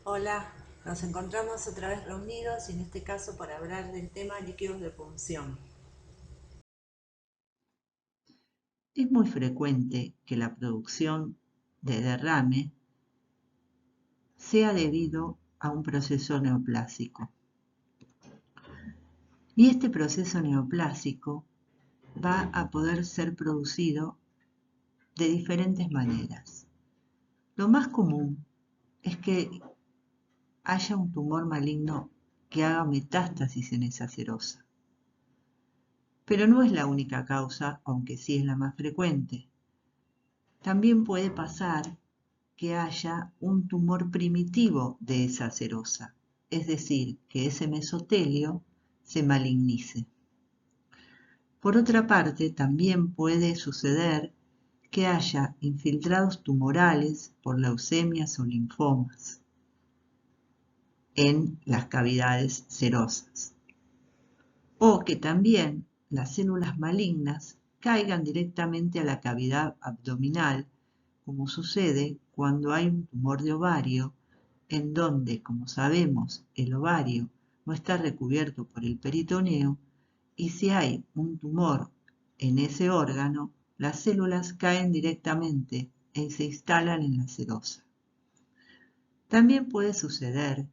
Hola, nos encontramos otra vez reunidos y en este caso para hablar del tema líquidos de punción. Es muy frecuente que la producción de derrame sea debido a un proceso neoplásico. Y este proceso neoplásico va a poder ser producido de diferentes maneras. Lo más común es que haya un tumor maligno que haga metástasis en esa serosa. Pero no es la única causa, aunque sí es la más frecuente. También puede pasar que haya un tumor primitivo de esa serosa, es decir, que ese mesotelio se malignice. Por otra parte, también puede suceder que haya infiltrados tumorales por leucemias o linfomas en las cavidades serosas, o que también las células malignas caigan directamente a la cavidad abdominal, como sucede cuando hay un tumor de ovario, en donde, como sabemos, el ovario no está recubierto por el peritoneo, y si hay un tumor en ese órgano, las células caen directamente y se instalan en la serosa. También puede suceder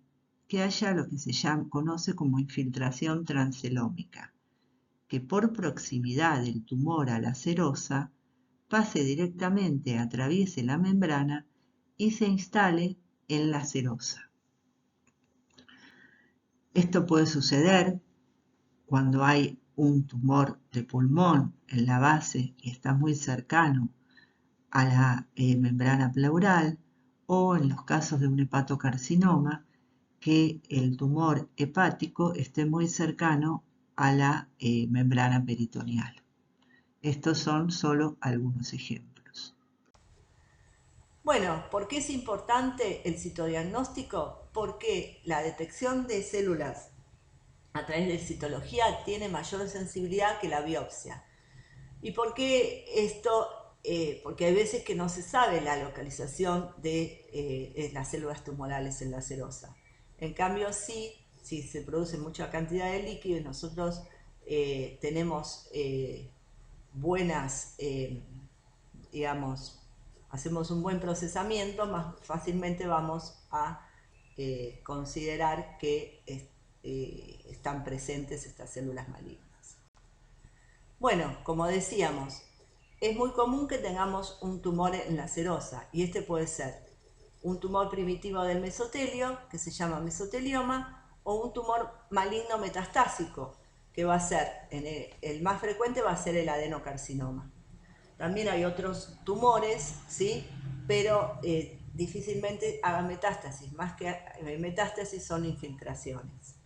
que haya lo que se conoce como infiltración transcelómica, que por proximidad del tumor a la serosa pase directamente, atraviese la membrana y se instale en la serosa. Esto puede suceder cuando hay un tumor de pulmón en la base y está muy cercano a la membrana pleural, o en los casos de un hepatocarcinoma, que el tumor hepático esté muy cercano a la membrana peritoneal. Estos son solo algunos ejemplos. Bueno, ¿por qué es importante el citodiagnóstico? Porque la detección de células a través de citología tiene mayor sensibilidad que la biopsia. ¿Y por qué esto? Porque hay veces que no se sabe la localización de las células tumorales en la serosa. En cambio, sí, si se produce mucha cantidad de líquido y nosotros tenemos buenas, digamos, hacemos un buen procesamiento, más fácilmente vamos a considerar que están presentes estas células malignas. Bueno, como decíamos, es muy común que tengamos un tumor en la serosa y este puede ser un tumor primitivo del mesotelio, que se llama mesotelioma, o un tumor maligno metastásico, que va a ser, el más frecuente va a ser el adenocarcinoma. También hay otros tumores, ¿sí? Pero difícilmente hagan metástasis, más que metástasis son infiltraciones.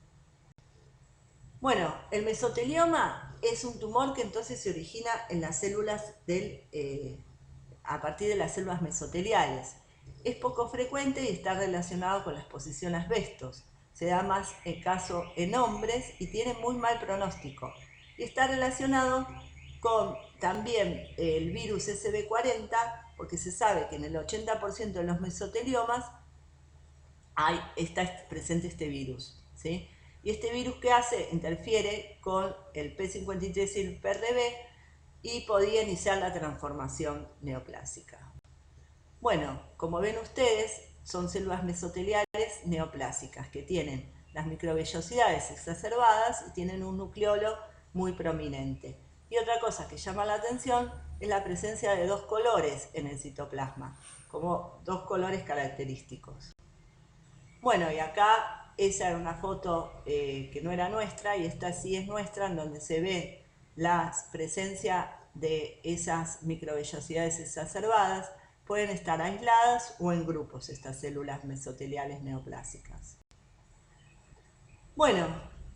Bueno, el mesotelioma es un tumor que entonces se origina en las células a partir de las células mesoteliales. Es poco frecuente y está relacionado con la exposición a asbestos. Se da más en caso en hombres y tiene muy mal pronóstico. Y está relacionado con también el virus SB40, porque se sabe que en el 80% de los mesoteliomas está presente este virus, ¿sí? Y este virus, ¿qué hace? Interfiere con el P53 y el PRB y podía iniciar la transformación neoplásica. Bueno, como ven ustedes, son células mesoteliales neoplásicas que tienen las microvellosidades exacerbadas y tienen un nucleolo muy prominente. Y otra cosa que llama la atención es la presencia de dos colores en el citoplasma, como dos colores característicos. Bueno, y acá esa era una foto que no era nuestra y esta sí es nuestra, en donde se ve la presencia de esas microvellosidades exacerbadas. Pueden estar aisladas o en grupos estas células mesoteliales neoplásicas. Bueno,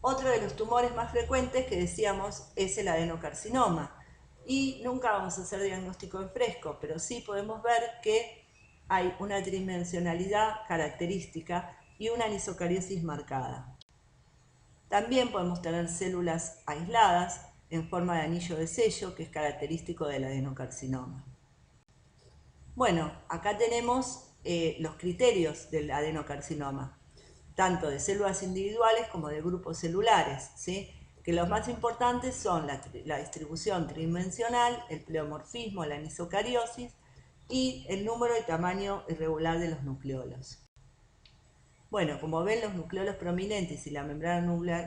otro de los tumores más frecuentes que decíamos es el adenocarcinoma. Y nunca vamos a hacer diagnóstico en fresco, pero sí podemos ver que hay una tridimensionalidad característica y una anisocariosis marcada. También podemos tener células aisladas en forma de anillo de sello, que es característico del adenocarcinoma. Bueno, acá tenemos los criterios del adenocarcinoma, tanto de células individuales como de grupos celulares, ¿sí? Que los más importantes son la distribución tridimensional, el pleomorfismo, la anisocariosis y el número y tamaño irregular de los nucleolos. Bueno, como ven, los nucleolos prominentes y la membrana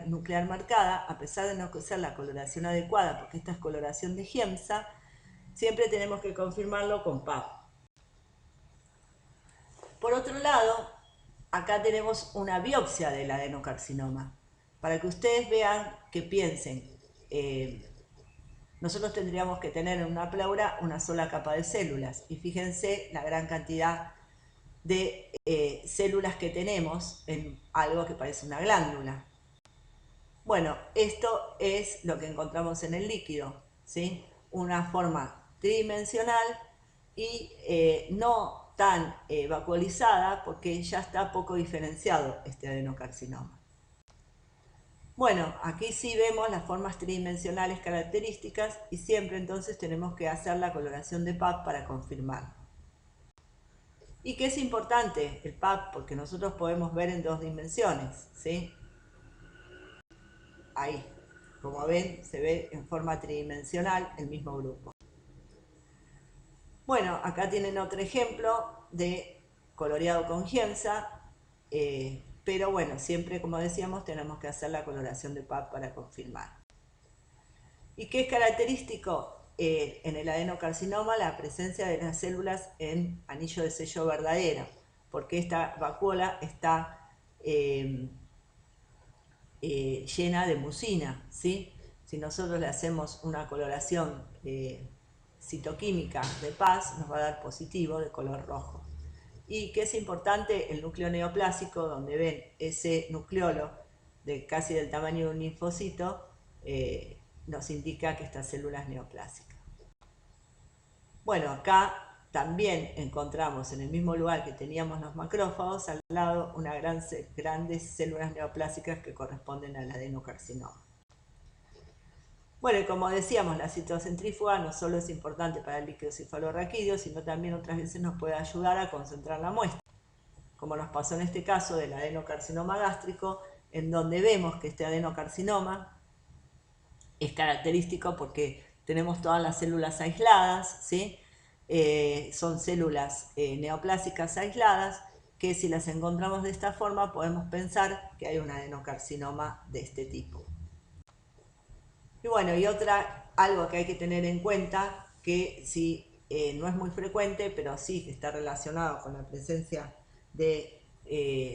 nuclear marcada, a pesar de no ser la coloración adecuada, porque esta es coloración de Giemsa, siempre tenemos que confirmarlo con PAP. Por otro lado, acá tenemos una biopsia del adenocarcinoma, para que ustedes vean, que piensen, nosotros tendríamos que tener en una pleura una sola capa de células, y fíjense la gran cantidad de células que tenemos en algo que parece una glándula. Bueno, esto es lo que encontramos en el líquido, ¿sí? Una forma tridimensional y no tan vacuolizada, porque ya está poco diferenciado este adenocarcinoma. Bueno, aquí sí vemos las formas tridimensionales características y siempre entonces tenemos que hacer la coloración de PAP para confirmar. ¿Y qué es importante el PAP? Porque nosotros podemos ver en 2 dimensiones, ¿sí? Ahí, como ven, se ve en forma tridimensional el mismo grupo. Bueno, acá tienen otro ejemplo de coloreado con Giemsa, pero bueno, siempre, como decíamos, tenemos que hacer la coloración de PAP para confirmar. ¿Y qué es característico? En el adenocarcinoma, la presencia de las células en anillo de sello verdadero, porque esta vacuola está llena de mucina, ¿sí? Si nosotros le hacemos una coloración citoquímica de paz, nos va a dar positivo de color rojo. Y que es importante, el núcleo neoplásico, donde ven ese nucleolo de casi del tamaño de un linfocito, nos indica que esta célula es neoplásicas. Bueno, acá también encontramos en el mismo lugar que teníamos los macrófagos, al lado unas grandes células neoplásicas que corresponden al adenocarcinoma. Bueno, y como decíamos, la citocentrífuga no solo es importante para el líquido cefalorraquídeo, sino también otras veces nos puede ayudar a concentrar la muestra, como nos pasó en este caso del adenocarcinoma gástrico, en donde vemos que este adenocarcinoma es característico porque tenemos todas las células aisladas, ¿sí? Son células neoplásicas aisladas, que si las encontramos de esta forma podemos pensar que hay un adenocarcinoma de este tipo. Y bueno, y algo que hay que tener en cuenta, que sí, no es muy frecuente, pero sí que está relacionado con la presencia de,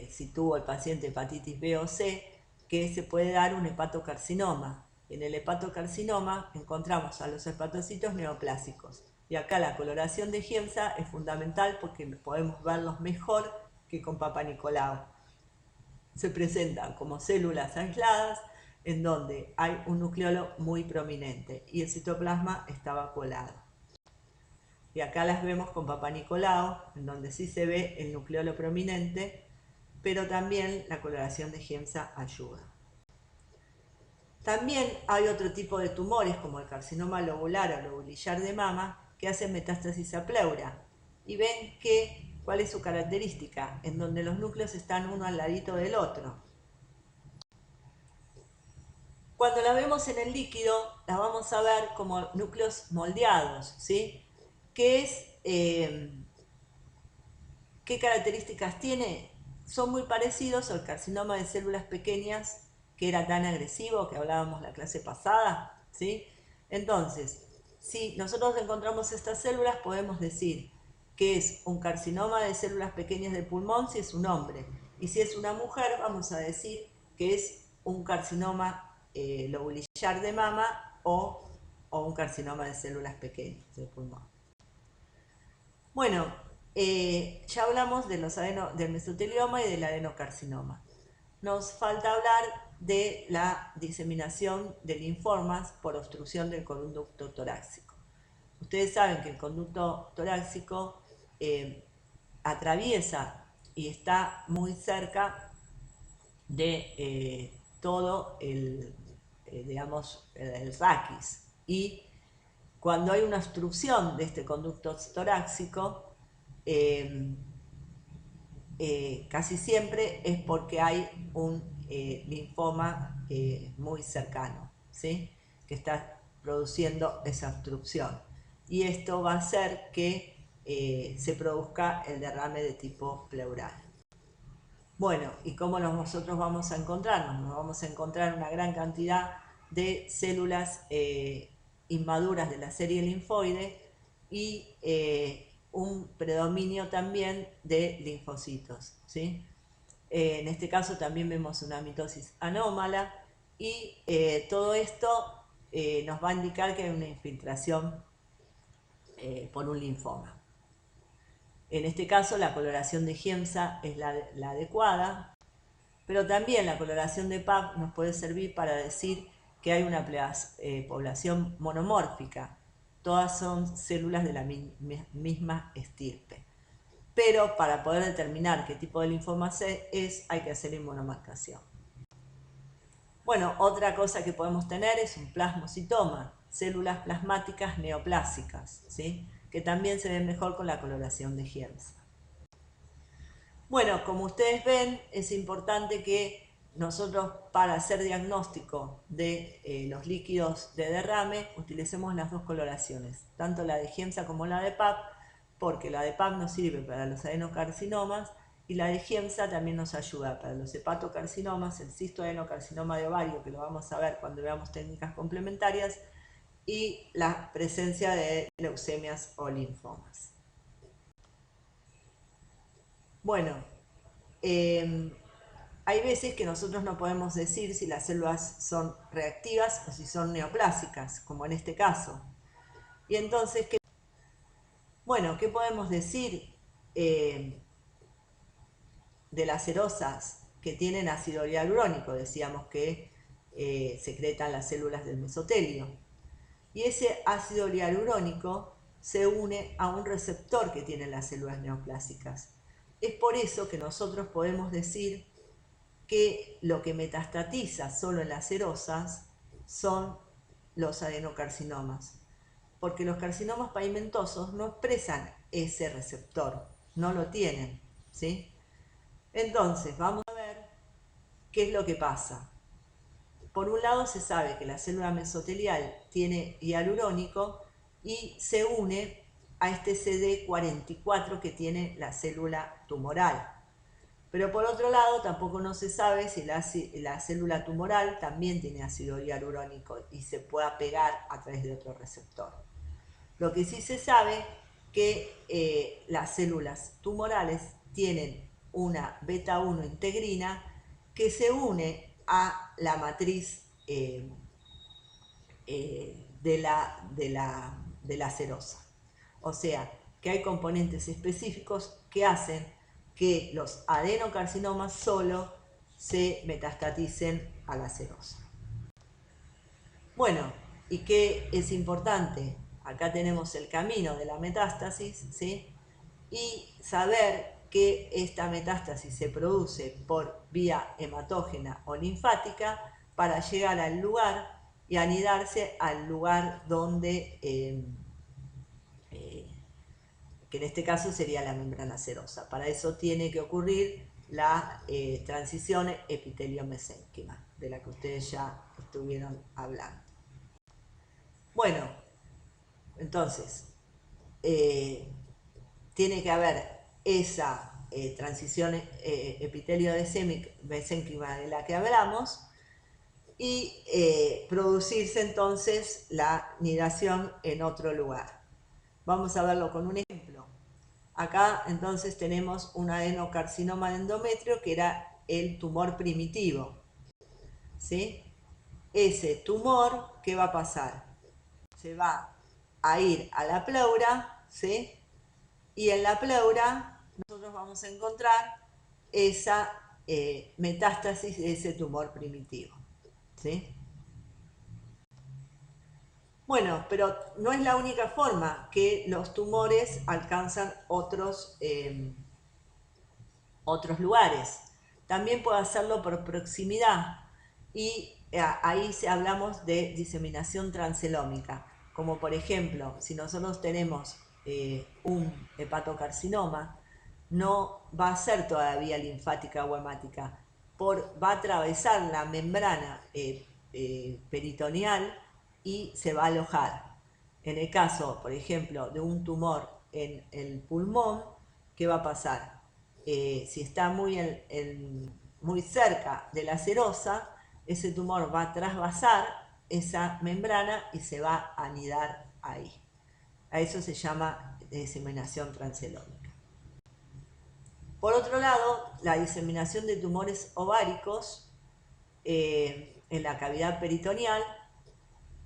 si tuvo el paciente hepatitis B o C, que se puede dar un hepatocarcinoma. En el hepatocarcinoma encontramos a los hepatocitos neoplásicos. Y acá la coloración de Giemsa es fundamental porque podemos verlos mejor que con Papa Nicolau. Se presentan como células aisladas en donde hay un nucleolo muy prominente y el citoplasma está vacuolado. Y acá las vemos con Papa Nicolau, en donde sí se ve el nucleolo prominente, pero también la coloración de Giemsa ayuda. También hay otro tipo de tumores, como el carcinoma lobular o lobulillar de mama, que hacen metástasis a pleura. Y ven cuál es su característica, en donde los núcleos están uno al ladito del otro. Cuando la vemos en el líquido, la vamos a ver como núcleos moldeados, ¿sí? ¿Qué características tiene? Son muy parecidos al carcinoma de células pequeñas, que era tan agresivo, que hablábamos la clase pasada, ¿sí? Entonces, si nosotros encontramos estas células, podemos decir que es un carcinoma de células pequeñas del pulmón si es un hombre. Y si es una mujer, vamos a decir que es un carcinoma lobulillar de mama o un carcinoma de células pequeñas del pulmón. Bueno, ya hablamos del mesotelioma y del adenocarcinoma. Nos falta hablar de la diseminación de linfomas por obstrucción del conducto torácico. Ustedes saben que el conducto torácico atraviesa y está muy cerca de todo el raquis, y cuando hay una obstrucción de este conducto torácico, casi siempre es porque hay un linfoma muy cercano, ¿sí? Que está produciendo esa obstrucción. Y esto va a hacer que se produzca el derrame de tipo pleural. Bueno, ¿y cómo nosotros vamos a encontrarnos? Nos vamos a encontrar una gran cantidad de células inmaduras de la serie linfoide y un predominio también de linfocitos, ¿sí? En este caso también vemos una mitosis anómala y todo esto nos va a indicar que hay una infiltración por un linfoma. En este caso la coloración de Giemsa es la adecuada, pero también la coloración de PAP nos puede servir para decir que hay una población monomórfica. Todas son células de la misma estirpe. Pero para poder determinar qué tipo de linfoma es, hay que hacer inmunomarcación. Bueno, otra cosa que podemos tener es un plasmocitoma, células plasmáticas neoplásicas, ¿sí? Que también se ven mejor con la coloración de Giemsa. Bueno, como ustedes ven, es importante que nosotros para hacer diagnóstico de los líquidos de derrame utilicemos las dos coloraciones, tanto la de Giemsa como la de PAP, porque la de PAP nos sirve para los adenocarcinomas y la de Giemsa también nos ayuda para los hepatocarcinomas, el cistoadenocarcinoma de ovario, que lo vamos a ver cuando veamos técnicas complementarias, y la presencia de leucemias o linfomas. Bueno, hay veces que nosotros no podemos decir si las células son reactivas o si son neoplásicas, como en este caso. Y entonces, ¿qué podemos decir de las serosas que tienen ácido hialurónico? Decíamos que secretan las células del mesotelio. Y ese ácido hialurónico se une a un receptor que tienen las células neoplásicas. Es por eso que nosotros podemos decir que lo que metastatiza solo en las serosas son los adenocarcinomas, porque los carcinomas pavimentosos no expresan ese receptor, no lo tienen, ¿sí? Entonces, vamos a ver qué es lo que pasa. Por un lado se sabe que la célula mesotelial tiene hialurónico y se une a este CD44 que tiene la célula tumoral. Pero por otro lado tampoco no se sabe si la célula tumoral también tiene ácido hialurónico y se pueda pegar a través de otro receptor. Lo que sí se sabe que las células tumorales tienen una beta 1 integrina que se une a la matriz de la serosa. O sea, que hay componentes específicos que hacen que los adenocarcinomas solo se metastaticen a la serosa. Bueno, ¿y qué es importante? Acá tenemos el camino de la metástasis, ¿sí? Y saber que esta metástasis se produce por vía hematógena o linfática para llegar al lugar y anidarse al lugar donde, que en este caso sería la membrana serosa. Para eso tiene que ocurrir la transición epitelio-mesénquima, de la que ustedes ya estuvieron hablando. Bueno, entonces, tiene que haber esa transición epitelio-mesénquima de la que hablamos y producirse entonces la nidación en otro lugar. Vamos a verlo con un ejemplo. Acá entonces tenemos un adenocarcinoma de endometrio que era el tumor primitivo, ¿sí? Ese tumor, ¿qué va a pasar? Se va a ir a la pleura, ¿sí? Y en la pleura nosotros vamos a encontrar esa metástasis de ese tumor primitivo, ¿sí? Bueno, pero no es la única forma que los tumores alcanzan otros lugares. También puede hacerlo por proximidad y ahí hablamos de diseminación transcelómica, como por ejemplo, si nosotros tenemos un hepatocarcinoma no va a ser todavía linfática o hemática, va a atravesar la membrana peritoneal y se va a alojar. En el caso, por ejemplo, de un tumor en el pulmón, ¿qué va a pasar? Si está muy cerca de la serosa, ese tumor va a trasvasar esa membrana y se va a anidar ahí. A eso se llama diseminación transelómica. Por otro lado, la diseminación de tumores ováricos en la cavidad peritoneal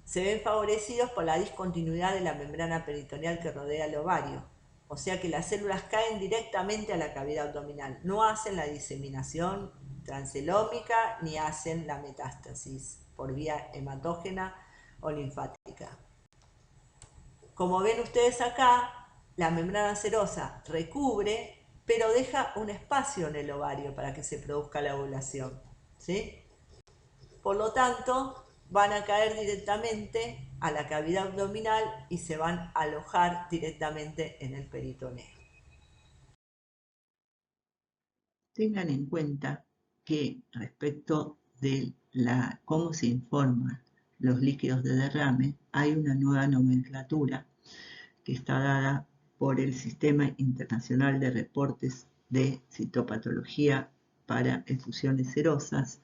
se ven favorecidos por la discontinuidad de la membrana peritoneal que rodea el ovario. O sea que las células caen directamente a la cavidad abdominal, no hacen la diseminación transelómica ni hacen la metástasis por vía hematógena o linfática. Como ven ustedes acá, la membrana serosa recubre, pero deja un espacio en el ovario para que se produzca la ovulación, ¿sí? Por lo tanto, van a caer directamente a la cavidad abdominal y se van a alojar directamente en el peritoneo. Tengan en cuenta que respecto de cómo se informan los líquidos de derrame, hay una nueva nomenclatura que está dada por el Sistema Internacional de Reportes de Citopatología para Efusiones Serosas.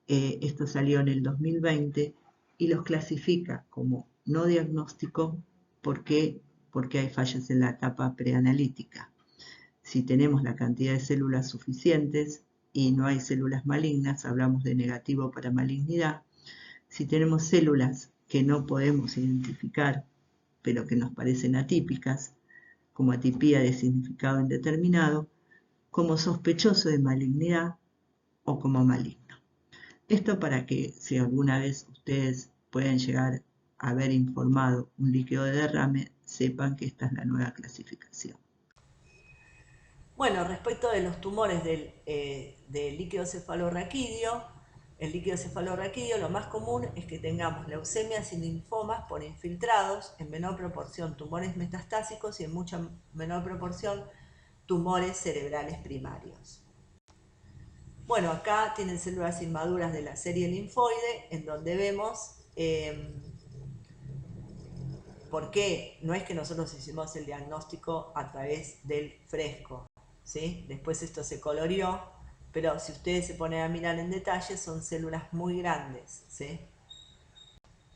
Esto salió en el 2020 y los clasifica como no diagnóstico porque hay fallas en la etapa preanalítica. Si tenemos la cantidad de células suficientes y no hay células malignas, hablamos de negativo para malignidad. Si tenemos células que no podemos identificar, pero que nos parecen atípicas, como atipía de significado indeterminado, como sospechoso de malignidad o como maligno. Esto para que si alguna vez ustedes pueden llegar a haber informado un líquido de derrame, sepan que esta es la nueva clasificación. Bueno, respecto de los tumores del líquido cefalorraquídeo, el líquido cefalorraquídeo lo más común es que tengamos leucemias y linfomas por infiltrados, en menor proporción tumores metastásicos y en mucha menor proporción tumores cerebrales primarios. Bueno, acá tienen células inmaduras de la serie linfoide, en donde vemos por qué no es que nosotros hicimos el diagnóstico a través del fresco, ¿sí? Después esto se coloreó, pero si ustedes se ponen a mirar en detalle, son células muy grandes, ¿sí?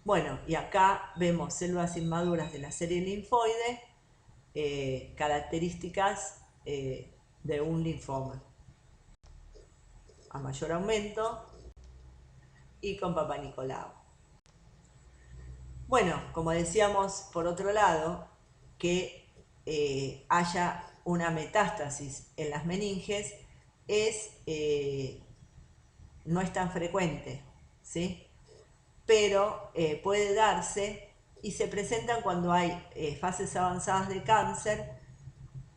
Bueno, y acá vemos células inmaduras de la serie linfoide, características de un linfoma a mayor aumento y con Papá Nicolau. Bueno, como decíamos, por otro lado, que haya una metástasis en las meninges no es tan frecuente, ¿sí? Pero puede darse y se presentan cuando hay fases avanzadas de cáncer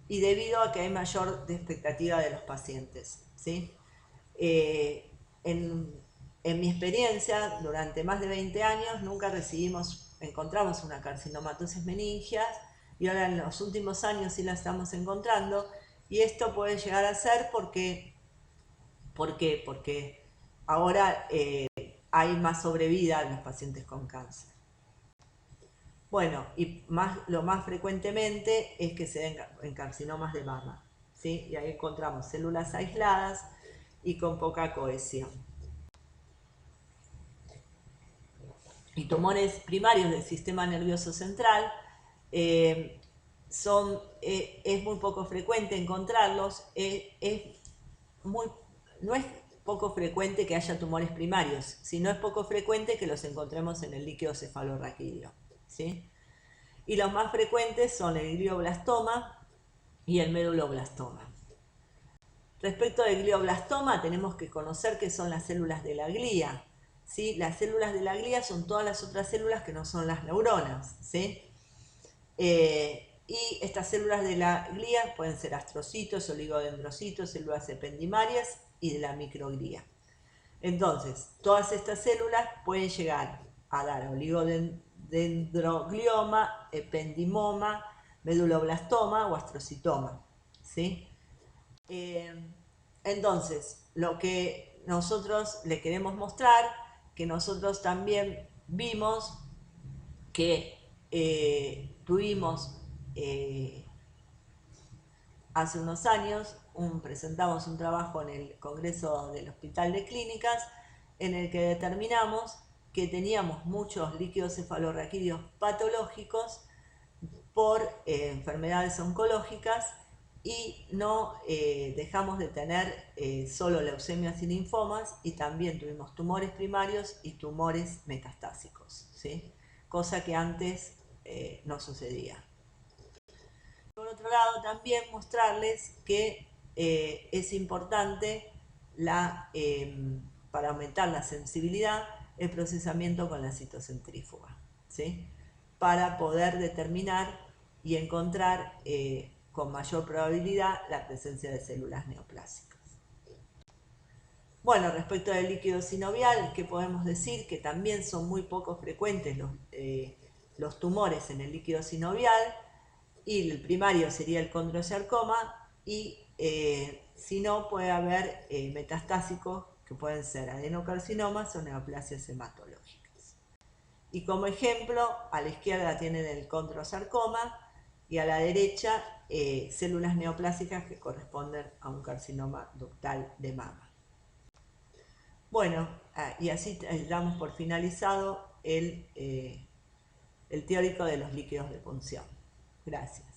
y debido a que hay mayor expectativa de los pacientes, ¿sí? En mi experiencia, durante más de 20 años, nunca encontramos una carcinomatosis meningias y ahora en los últimos años sí la estamos encontrando y esto puede llegar a ser porque ahora hay más sobrevida en los pacientes con cáncer. Bueno, y lo más frecuentemente es que se den en carcinomas de mama, ¿sí? Y ahí encontramos células aisladas y con poca cohesión. Y tumores primarios del sistema nervioso central es muy poco frecuente encontrarlos, no es poco frecuente que haya tumores primarios, sino es poco frecuente que los encontremos en el líquido cefalorraquídeo, ¿sí? Y los más frecuentes son el glioblastoma y el meduloblastoma. Respecto del glioblastoma, tenemos que conocer qué son las células de la glía, ¿sí? Las células de la glía son todas las otras células que no son las neuronas, ¿sí? Y estas células de la glía pueden ser astrocitos, oligodendrocitos, células ependimarias y de la microglía. Entonces, todas estas células pueden llegar a dar oligodendroglioma, ependimoma, meduloblastoma o astrocitoma, ¿sí? Entonces, lo que nosotros le queremos mostrar, que nosotros también vimos que tuvimos hace unos años, presentamos un trabajo en el Congreso del Hospital de Clínicas en el que determinamos que teníamos muchos líquidos cefalorraquídeos patológicos por enfermedades oncológicas y no dejamos de tener solo leucemias y linfomas, y también tuvimos tumores primarios y tumores metastásicos, ¿sí? Cosa que antes no sucedía. Por otro lado, también mostrarles que es importante para aumentar la sensibilidad el procesamiento con la citocentrífuga, ¿sí? Para poder determinar y encontrar con mayor probabilidad la presencia de células neoplásicas. Bueno, respecto del líquido sinovial, ¿qué podemos decir? Que también son muy poco frecuentes los tumores en el líquido sinovial, y el primario sería el condrosarcoma, y si no, puede haber metastásicos que pueden ser adenocarcinomas o neoplasias hematológicas. Y como ejemplo, a la izquierda tienen el condrosarcoma y a la derecha células neoplásicas que corresponden a un carcinoma ductal de mama. Bueno, y así damos por finalizado el teórico de los líquidos de punción. Gracias.